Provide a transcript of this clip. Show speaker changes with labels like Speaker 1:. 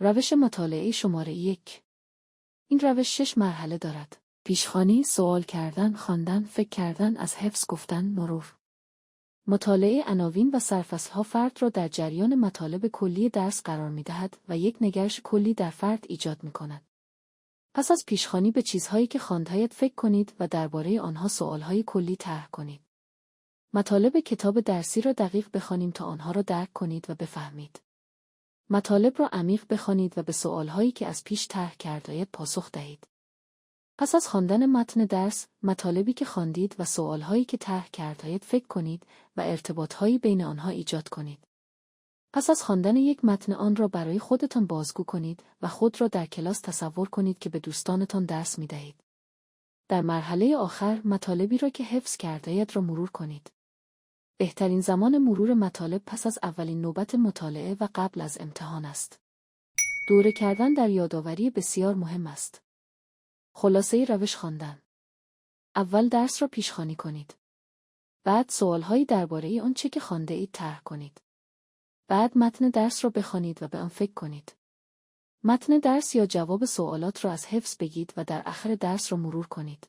Speaker 1: روش مطالعه شماره 1. این روش 6 مرحله دارد. پیشخوانی، سوال کردن، خواندن، فکر کردن، از حفظ گفتن، مرور. مطالعه عناوین و سرفصل‌ها فرد را در جریان مطالب کلی درس قرار می‌دهد و یک نگرش کلی در فرد ایجاد می‌کند. پس از پیشخوانی به چیزهایی که خوانده‌اید فکر کنید و درباره آنها سوال‌های کلی طرح کنید. مطالب کتاب درسی را دقیق بخوانیم تا آنها را درک کنید و بفهمید. مطالب را عمیق بخوانید و به سوال‌هایی که از پیش طرح کرده‌اید پاسخ دهید. پس از خواندن متن درس، مطالبی که خواندید و سوال‌هایی که طرح کرده‌اید فکر کنید و ارتباط‌هایی بین آنها ایجاد کنید. پس از خواندن یک متن آن را برای خودتان بازگو کنید و خود را در کلاس تصور کنید که به دوستانتان درس می‌دهید. در مرحله آخر، مطالبی را که حفظ کرده‌اید را مرور کنید. بهترین زمان مرور مطالب پس از اولین نوبت مطالعه و قبل از امتحان است. دوره کردن در یادآوری بسیار مهم است. خلاصه روش خواندن. اول درس را پیشخوانی کنید. بعد سوال‌هایی درباره آنچه که خوانده اید طرح کنید. بعد متن درس را بخوانید و به آن فکر کنید. متن درس یا جواب سوالات را از حفظ بگید و در آخر درس را مرور کنید.